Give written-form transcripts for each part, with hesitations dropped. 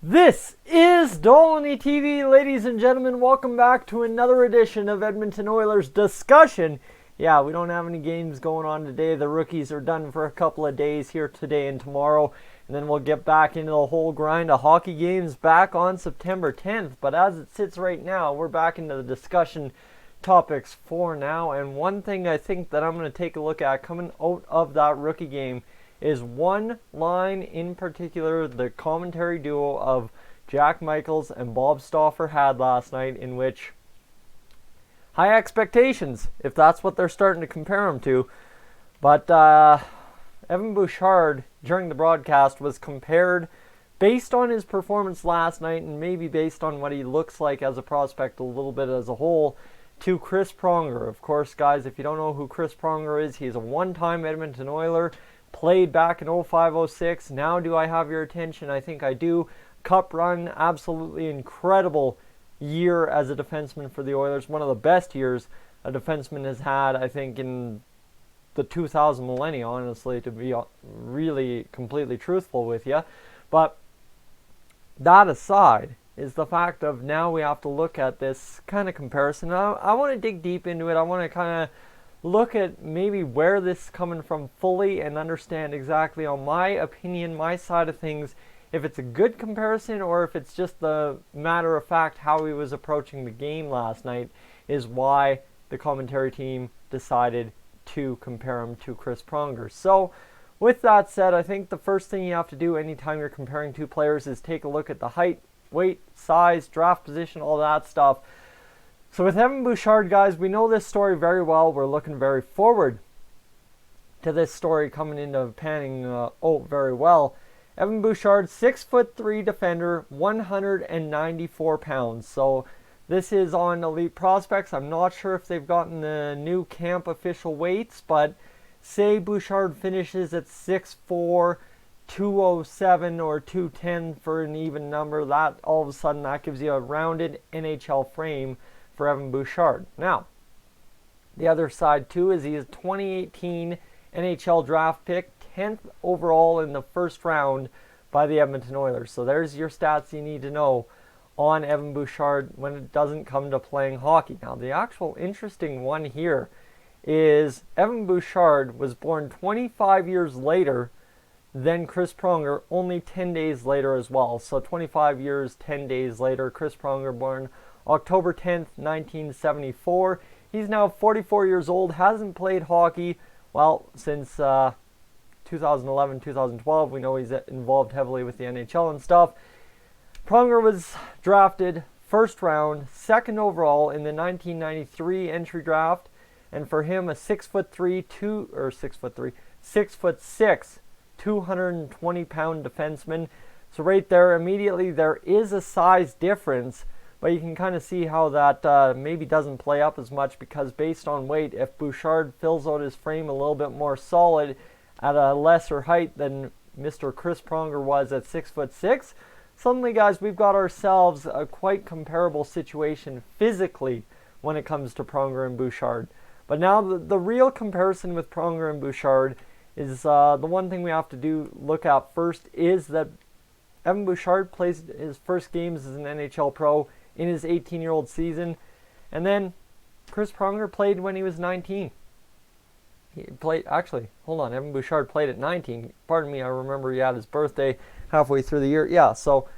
This is Dolynny TV, ladies and gentlemen. Welcome back to another edition of Edmonton Oilers discussion. Yeah, we don't have any games going on today. The rookies are done for a couple of days here today and tomorrow, and then we'll get back into the whole grind of hockey games back on September 10th. But as it sits right now, we're back into the discussion topics for now. And one thing I think that I'm going to take a look at coming out of that rookie game is one line in particular the commentary duo of Jack Michaels and Bob Stauffer had last night, in which high expectations, if that's what they're starting to compare him to. But Evan Bouchard, during the broadcast, was compared, based on his performance last night and maybe based on what he looks like as a prospect a little bit as a whole, to Chris Pronger. Of course, guys, if you don't know who Chris Pronger is, he's a one-time Edmonton Oiler. Played back in 05-06. Now do I have your attention? I think I do. Cup run, absolutely incredible year as a defenseman for the Oilers. One of the best years a defenseman has had, I think, in the 2000 millennia, honestly, to be really completely truthful with you. But that aside is the fact of now we have to look at this kind of comparison. I want to dig deep into it. I want to kind of look at maybe where this is coming from fully and understand exactly, on my opinion, my side of things, if it's a good comparison or if it's just the matter of fact how he was approaching the game last night is why the commentary team decided to compare him to Chris Pronger. So with that said, I think the first thing you have to do anytime you're comparing two players is take a look at the height, weight, size, draft position, all that stuff. So with Evan Bouchard, guys, we know this story very well. We're looking very forward to this story coming into panning very well. Evan Bouchard, 6'3" defender, 194 pounds. So this is on Elite Prospects. I'm not sure if they've gotten the new camp official weights, but say Bouchard finishes at 6'4", 207 or 210 for an even number. That all of a sudden that gives you a rounded NHL frame for Evan Bouchard. Now, the other side too is he is 2018 NHL draft pick, 10th overall in the first round by the Edmonton Oilers. So there's your stats you need to know on Evan Bouchard when it doesn't come to playing hockey. Now, the actual interesting one here is Evan Bouchard was born 25 years later than Chris Pronger, only 10 days later as well. So 25 years, 10 days later, Chris Pronger born October 10th, 1974. He's now 44 years old, hasn't played hockey, well, since 2011, 2012. We know he's involved heavily with the NHL and stuff. Pronger was drafted first round, second overall in the 1993 entry draft, and for him, a 6'6", 220-pound defenseman. So right there, immediately, there is a size difference. But you can kind of see how that maybe doesn't play up as much, because based on weight, if Bouchard fills out his frame a little bit more solid at a lesser height than Mr. Chris Pronger was at 6'6", suddenly, guys, we've got ourselves a quite comparable situation physically when it comes to Pronger and Bouchard. But now the real comparison with Pronger and Bouchard is the one thing we have to look at first is that Evan Bouchard plays his first games as an NHL pro in his 18-year-old season. And then Chris Pronger played when he was 19. Evan Bouchard played at 19. Pardon me, I remember he had his birthday halfway through the year. Yeah, so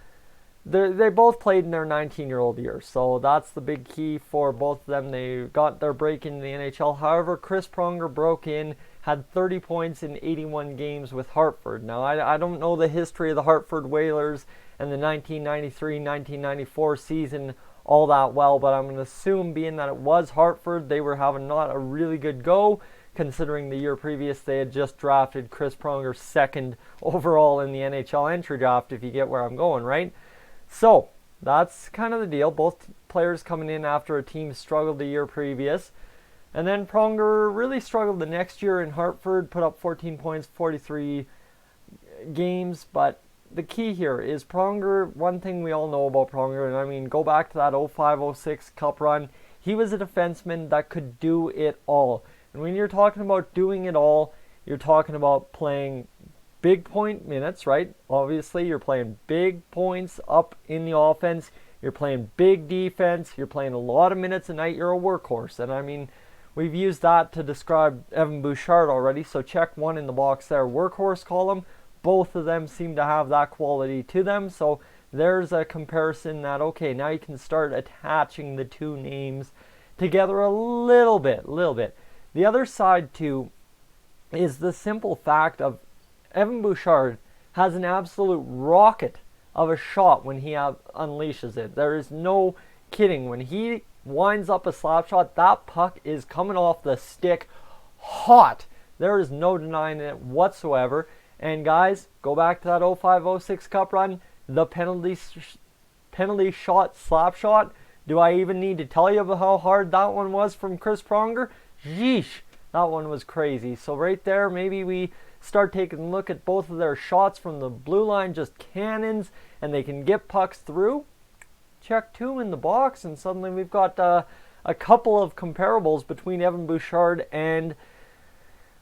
they both played in their 19-year-old years. So that's the big key for both of them. They got their break in the NHL. However, Chris Pronger broke in, had 30 points in 81 games with Hartford. Now, I don't know the history of the Hartford Whalers and the 1993-1994 season all that well, but I'm going to assume, being that it was Hartford, they were having not a really good go, considering the year previous they had just drafted Chris Pronger second overall in the NHL entry draft, if you get where I'm going, right? So, that's kind of the deal. Both players coming in after a team struggled the year previous. And then Pronger really struggled the next year in Hartford, put up 14 points, 43 games. But the key here is Pronger, one thing we all know about Pronger, and I mean, go back to that 05-06 Cup run, he was a defenseman that could do it all. And when you're talking about doing it all, you're talking about playing big point minutes, right? Obviously, you're playing big points up in the offense. You're playing big defense. You're playing a lot of minutes a night. You're a workhorse. And I mean, we've used that to describe Evan Bouchard already. So check one in the box there. Workhorse column. Both of them seem to have that quality to them. So there's a comparison that, okay, now you can start attaching the two names together a little bit. The other side, too, is the simple fact of Evan Bouchard has an absolute rocket of a shot when he unleashes it. There is no kidding. When he winds up a slap shot, that puck is coming off the stick hot. There is no denying it whatsoever. And guys, go back to that 05-06 Cup run, the penalty shot, slap shot. Do I even need to tell you about how hard that one was from Chris Pronger? Yeesh, that one was crazy. So right there, maybe we start taking a look at both of their shots from the blue line, just cannons, and they can get pucks through. Check two in the box, and suddenly we've got a couple of comparables between Evan Bouchard and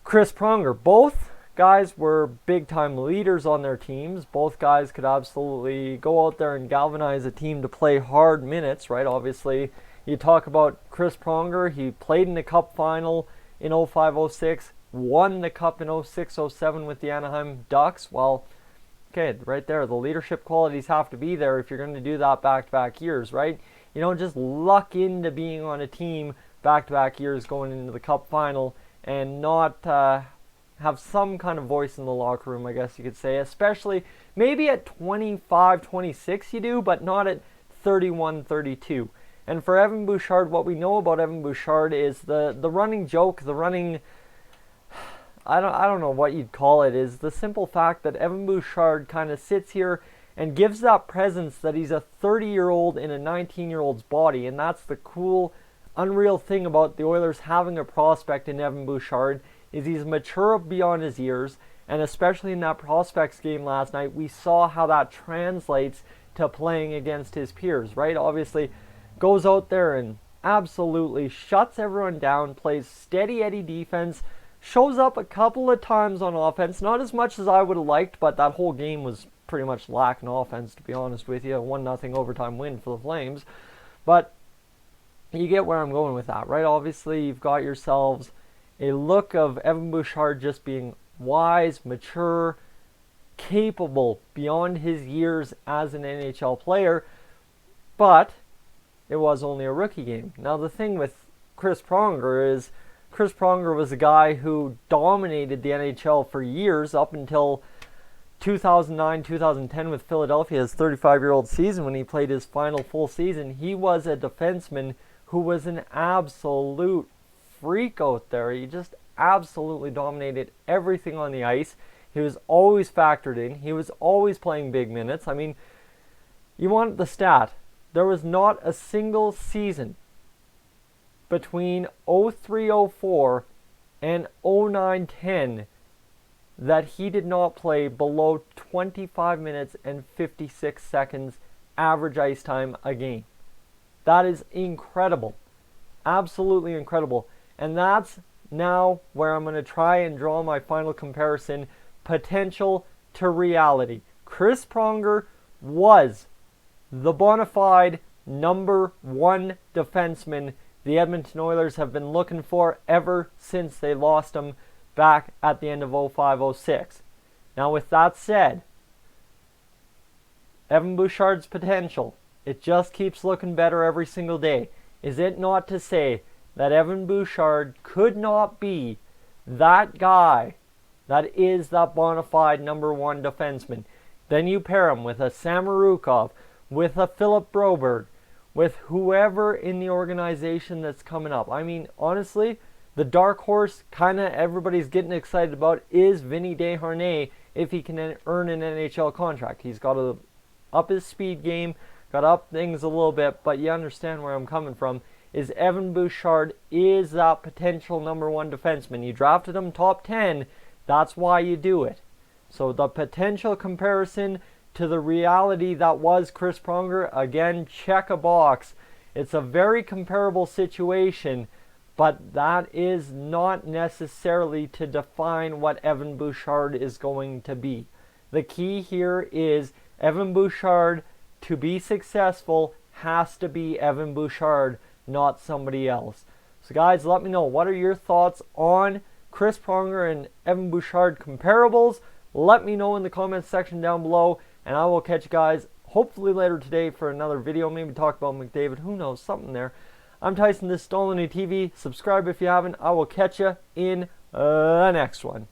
Chris Pronger. Both guys were big-time leaders on their teams. Both guys could absolutely go out there and galvanize a team to play hard minutes, right? Obviously, you talk about Chris Pronger. He played in the Cup final in 05-06, won the Cup in 06-07 with the Anaheim Ducks. Well, okay, right there, the leadership qualities have to be there if you're going to do that back-to-back years, right? You don't just luck into being on a team back-to-back years going into the Cup final and not have some kind of voice in the locker room, I guess you could say. Especially, maybe at 25, 26 you do, but not at 31, 32. And for Evan Bouchard, what we know about Evan Bouchard is the running joke, the running, I don't know what you'd call it, is the simple fact that Evan Bouchard kind of sits here and gives that presence that he's a 30-year-old in a 19-year-old's body. And that's the cool, unreal thing about the Oilers having a prospect in Evan Bouchard, is he's mature beyond his years. And especially in that prospects game last night, we saw how that translates to playing against his peers, right? Obviously, goes out there and absolutely shuts everyone down, plays steady Eddie defense, shows up a couple of times on offense, not as much as I would have liked, but that whole game was pretty much lacking offense, to be honest with you. A 1-0 overtime win for the Flames. But you get where I'm going with that, right? Obviously, you've got yourselves a look of Evan Bouchard just being wise, mature, capable beyond his years as an NHL player, but it was only a rookie game. Now, the thing with Chris Pronger is Chris Pronger was a guy who dominated the NHL for years up until 2009-2010 with Philadelphia, his 35-year-old season when he played his final full season. He was a defenseman who was an absolute freak out there. He just absolutely dominated everything on the ice. He was always factored in. He was always playing big minutes. I mean, you want the stat. There was not a single season between 03-04 and 09-10 that he did not play below 25 minutes and 56 seconds average ice time a game. That is incredible. Absolutely incredible. And that's now where I'm going to try and draw my final comparison, potential to reality. Chris Pronger was the bona fide number one defenseman the Edmonton Oilers have been looking for ever since they lost him back at the end of 05-06. Now, with that said, Evan Bouchard's potential, it just keeps looking better every single day. Is it not to say that Evan Bouchard could not be that guy that is that bona fide number one defenseman? Then you pair him with a Samorukov, with a Philip Broberg, with whoever in the organization that's coming up. I mean, honestly, the dark horse kind of everybody's getting excited about is Vinny Desharnais if he can earn an NHL contract. He's got to up his speed game, got to up things a little bit, but you understand where I'm coming from. Is Evan Bouchard is that potential number one defenseman. You drafted him top 10, that's why you do it. So the potential comparison to the reality that was Chris Pronger, again, check a box. It's a very comparable situation, But that is not necessarily to define what Evan Bouchard is going to be. The key here is Evan Bouchard, to be successful, has to be Evan Bouchard, not somebody else. So guys, let me know, what are your thoughts on Chris Pronger and Evan Bouchard comparables? Let me know in the comments section down below, and I will catch you guys hopefully later today for another video. Maybe talk about McDavid, who knows, something there. I'm Tyson, this is Dolynny TV. Subscribe if you haven't. I will catch you in the next one.